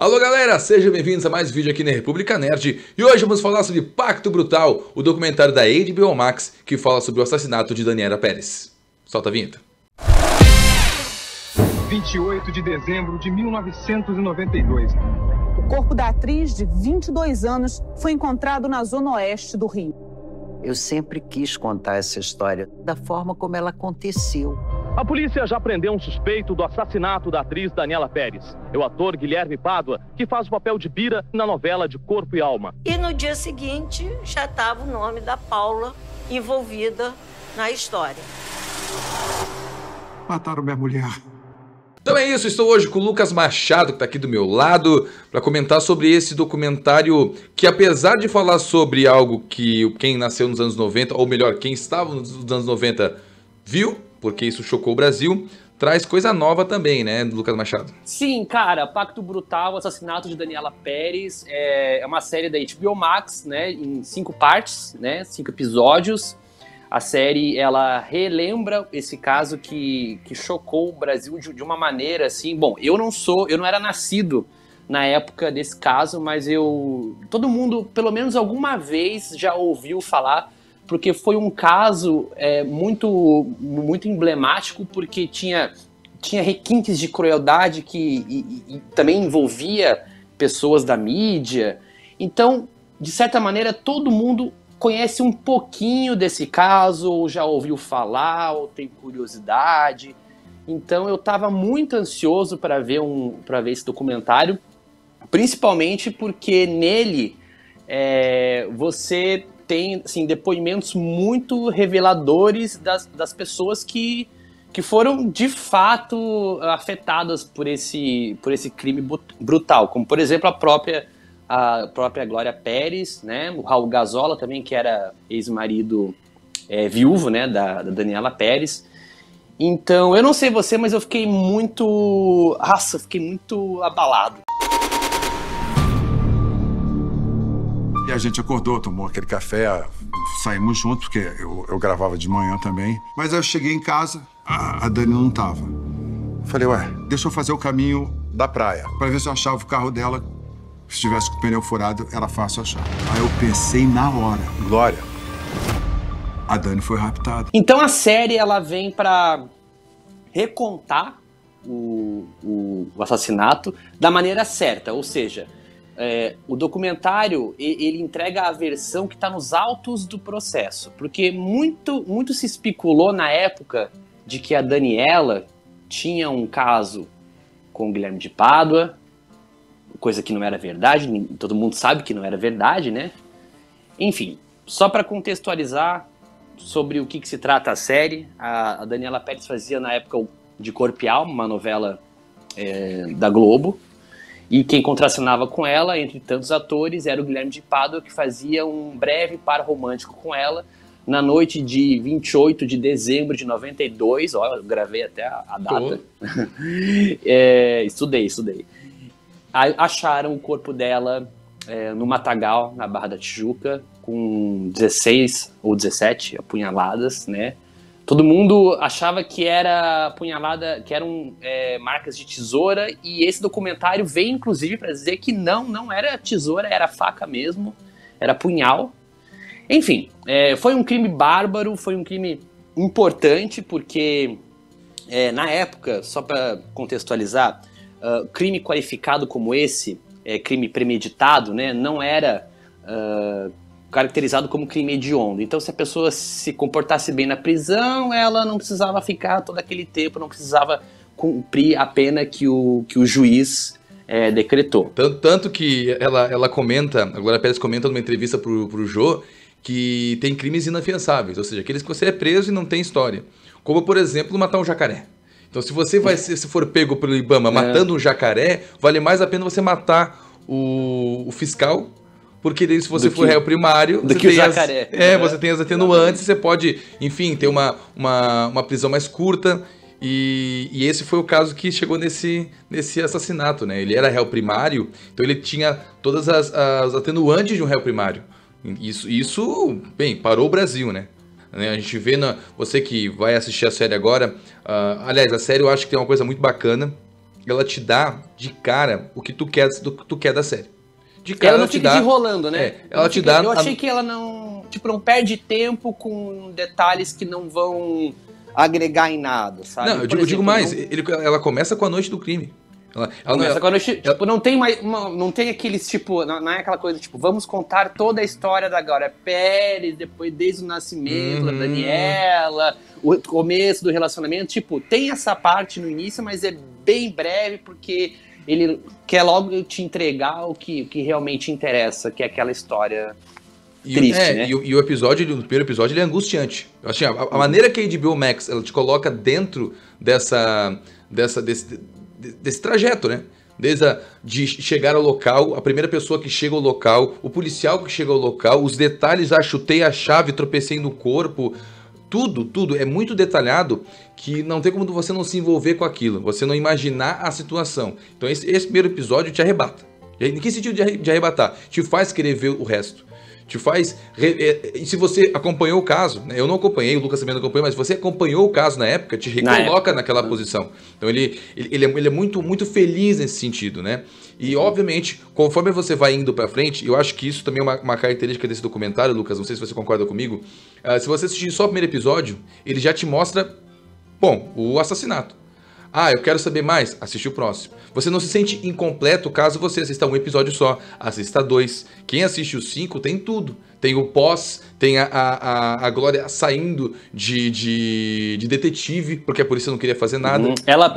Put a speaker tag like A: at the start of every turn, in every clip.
A: Alô galera, sejam bem-vindos a mais um vídeo aqui na República Nerd. E hoje vamos falar sobre Pacto Brutal, o documentário da HBO Max que fala sobre o assassinato de Daniela Pérez. Solta a vinheta.
B: 28 de dezembro de 1992.
C: O corpo da atriz de 22 anos foi encontrado na zona oeste do Rio.
D: Eu sempre quis contar essa história da forma como ela aconteceu.
E: A polícia já prendeu um suspeito do assassinato da atriz Daniela Pérez. É o ator Guilherme Pádua, que faz o papel de Bira na novela de Corpo e Alma.
F: E no dia seguinte já estava o nome da Paula envolvida na história.
B: Mataram minha mulher.
A: Então é isso, estou hoje com o Lucas Machado, que está aqui do meu lado, para comentar sobre esse documentário que, apesar de falar sobre algo que quem nasceu nos anos 90, ou melhor, quem estava nos anos 90 viu, porque isso chocou o Brasil, traz coisa nova também, né, Lucas Machado?
G: Sim, cara, Pacto Brutal, o assassinato de Daniela Pérez, é uma série da HBO Max, né, em 5 partes, né, 5 episódios. A série, ela relembra esse caso que chocou o Brasil de uma maneira, assim... Bom, eu não era nascido na época desse caso, mas todo mundo, pelo menos alguma vez, já ouviu falar, porque foi um caso muito emblemático, porque tinha requintes de crueldade e também envolvia pessoas da mídia. Então, de certa maneira, todo mundo conhece um pouquinho desse caso, ou já ouviu falar, ou tem curiosidade. Então eu estava muito ansioso para ver esse documentário, principalmente porque nele você tem assim, depoimentos muito reveladores das pessoas que foram de fato afetadas por esse crime brutal, como por exemplo a própria Glória Pérez, né? O Raul Gazola também, que era ex-marido viúvo, né, da Daniela Pérez. Então, eu não sei você, mas eu fiquei muito... Nossa, eu fiquei muito abalado.
B: E a gente acordou, tomou aquele café, saímos juntos, porque eu gravava de manhã também. Mas aí eu cheguei em casa, a Dani não tava. Falei, ué, deixa eu fazer o caminho da praia, pra ver se eu achava o carro dela. Se tivesse com o pneu furado, era fácil achar. Aí eu pensei na hora, Glória, a Dani foi raptada.
G: Então a série, ela vem pra recontar o assassinato da maneira certa, ou seja, o documentário, ele entrega a versão que está nos autos do processo, porque muito se especulou na época de que a Daniela tinha um caso com o Guilherme de Pádua, coisa que não era verdade, todo mundo sabe que não era verdade, né? Enfim, só para contextualizar sobre o que se trata a série, a Daniela Pérez fazia na época de Corpo e Alma, uma novela da Globo, e quem contracenava com ela, entre tantos atores, era o Guilherme de Pádua, que fazia um breve par romântico com ela na noite de 28 de dezembro de 92, ó, eu gravei até a data. Estudei. Acharam o corpo dela no Matagal, na Barra da Tijuca, com 16 ou 17 apunhaladas, né? Todo mundo achava que era apunhalada, que eram marcas de tesoura, e esse documentário veio inclusive para dizer que não era tesoura, era faca mesmo, era punhal. Enfim, foi um crime bárbaro, foi um crime importante, porque na época, só para contextualizar, crime qualificado como esse, crime premeditado, né, não era caracterizado como crime hediondo. Então, se a pessoa se comportasse bem na prisão, ela não precisava ficar todo aquele tempo, não precisava cumprir a pena que o juiz decretou.
A: Tanto que ela comenta, a Glória Pérez comenta numa entrevista pro Jô, que tem crimes inafiançáveis, ou seja, aqueles que você é preso e não tem história. Como, por exemplo, matar um jacaré. Então, se você se for pego pelo Ibama matando um jacaré, vale mais a pena você matar o fiscal, porque daí, se você for réu primário,
G: do que o jacaré.
A: Você tem as atenuantes, você pode, enfim, ter uma prisão mais curta. E esse foi o caso que chegou nesse assassinato, né? Ele era réu primário, então ele tinha todas as atenuantes de um réu primário. Isso, bem, parou o Brasil, né? A gente vê, você que vai assistir a série agora, aliás, a série eu acho que tem uma coisa muito bacana, ela te dá de cara o que tu quer da série. De cara,
G: ela não fica desenrolando, né?
A: Ela te dá...
G: Eu achei que ela não perde tempo com detalhes que não vão agregar em nada, sabe?
A: Não, eu digo mais, ela começa com a noite do crime.
G: Não tem mais. Não tem aqueles, tipo, não é aquela coisa, tipo, vamos contar toda a história da Glória Pérez, depois desde o nascimento da Daniela, o começo do relacionamento. Tipo, tem essa parte no início, mas é bem breve, porque ele quer logo te entregar o que realmente interessa, que é aquela história triste, né?
A: E o primeiro episódio, ele é angustiante. Assim, a maneira que a HBO Max ela te coloca dentro desse trajeto, né? De chegar ao local, a primeira pessoa que chega ao local, o policial que chega ao local, os detalhes, chutei a chave, tropecei no corpo, tudo é muito detalhado que não tem como você não se envolver com aquilo, você não imaginar a situação. Então esse primeiro episódio te arrebata. Em que sentido de arrebatar? Te faz querer ver o resto. Te faz... E se você acompanhou o caso, né? Eu não acompanhei, o Lucas também não acompanhou, mas se você acompanhou o caso na época, te recoloca naquela posição. Então ele é muito, muito feliz nesse sentido, né? E obviamente, conforme você vai indo pra frente, eu acho que isso também é uma característica desse documentário, Lucas, não sei se você concorda comigo. Se você assistir só o primeiro episódio, ele já te mostra, bom, o assassinato. Eu quero saber mais, assiste o próximo. Você não se sente incompleto caso você assista um episódio só, assista 2. Quem assiste os 5 tem tudo. Tem o pós, tem a Glória saindo de detetive, porque a polícia não queria fazer nada.
G: Ela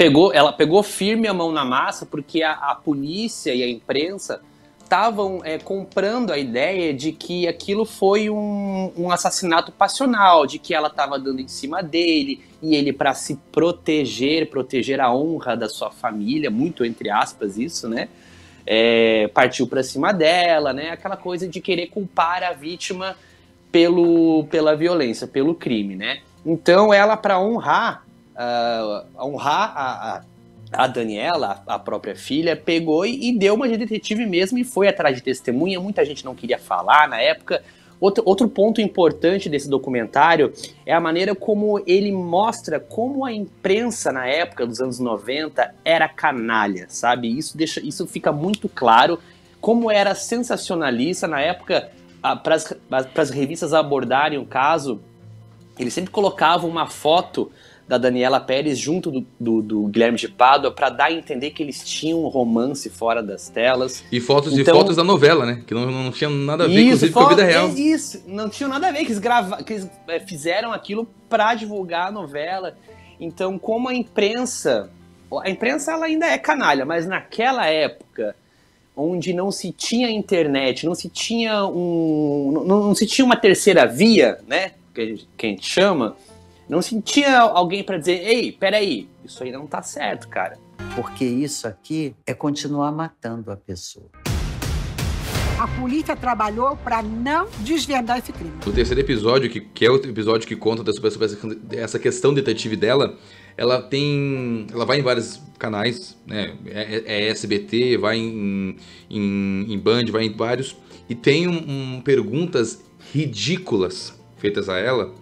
G: pegou firme a mão na massa, porque a polícia e a imprensa estavam comprando a ideia de que aquilo foi um assassinato passional, de que ela estava dando em cima dele, e ele, para se proteger a honra da sua família, muito entre aspas isso, né? Partiu para cima dela, né? Aquela coisa de querer culpar a vítima pela violência, pelo crime, né? Então ela, para honrar a Daniela, a própria filha, pegou e deu uma de detetive mesmo e foi atrás de testemunha. Muita gente não queria falar na época. Outro ponto importante desse documentário é a maneira como ele mostra como a imprensa na época dos anos 90 era canalha, sabe? Isso fica muito claro, como era sensacionalista na época. Para as revistas abordarem o caso, eles sempre colocavam uma foto da Daniela Pérez junto do Guilherme de Pádua para dar a entender que eles tinham um romance fora das telas.
A: E fotos da novela, né? Que não tinha nada a ver, inclusive, com a vida real.
G: Isso, não tinha nada a ver, que eles fizeram aquilo para divulgar a novela. Então, como a imprensa ela ainda é canalha, mas naquela época, onde não se tinha internet, não se tinha uma terceira via, né? Que a gente chama. Não tinha alguém para dizer, ei, peraí, isso aí não tá certo, cara.
D: Porque isso aqui é continuar matando a pessoa.
H: A polícia trabalhou para não desvendar esse crime.
A: O terceiro episódio, que é o episódio que conta sobre essa questão detetive dela, ela vai em vários canais, né? É SBT, vai em Band, vai em vários, e tem perguntas ridículas feitas a ela,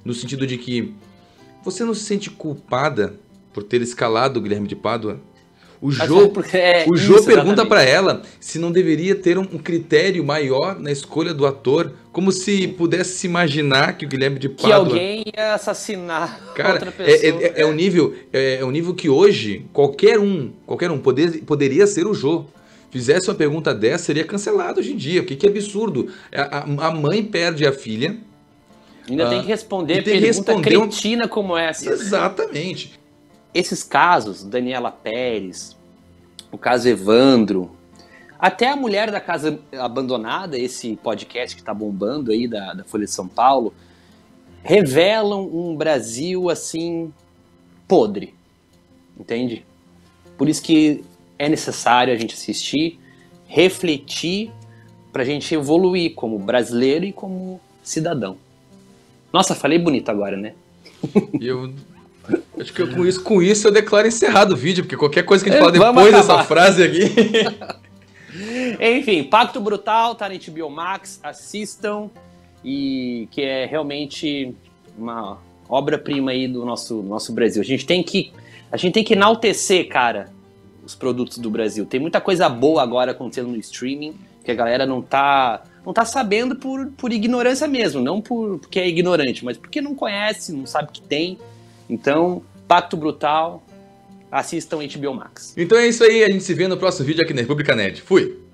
A: no sentido de que você não se sente culpada por ter escalado o Guilherme de Pádua? O Jô pergunta pra ela se não deveria ter um critério maior na escolha do ator, como se pudesse se imaginar que o Guilherme de Pádua...
G: Que alguém ia assassinar outra pessoa.
A: É um nível que hoje qualquer um poderia ser o Jô. Fizesse uma pergunta dessa, seria cancelado hoje em dia. Que absurdo. A mãe perde a filha...
G: Ainda tem que responder pergunta cretina como essa.
A: Exatamente.
G: Esses casos, Daniela Pérez, o caso Evandro, até a Mulher da Casa Abandonada, esse podcast que tá bombando aí da Folha de São Paulo, revelam um Brasil, assim, podre. Entende? Por isso que é necessário a gente assistir, refletir, pra gente evoluir como brasileiro e como cidadão. Nossa, falei bonito agora, né?
A: Eu acho que com isso eu declaro encerrado o vídeo, porque qualquer coisa que a gente fala depois dessa frase aqui...
G: Enfim, Pacto Brutal, tá na HBO Max, assistam, e que é realmente uma obra-prima aí do nosso Brasil. A gente tem que enaltecer, cara, os produtos do Brasil. Tem muita coisa boa agora acontecendo no streaming, que a galera não tá sabendo por ignorância mesmo, não porque é ignorante, mas porque não conhece, não sabe que tem. Então, Pacto Brutal, assistam HBO Max.
A: Então é isso aí, a gente se vê no próximo vídeo aqui na República Nerd. Fui!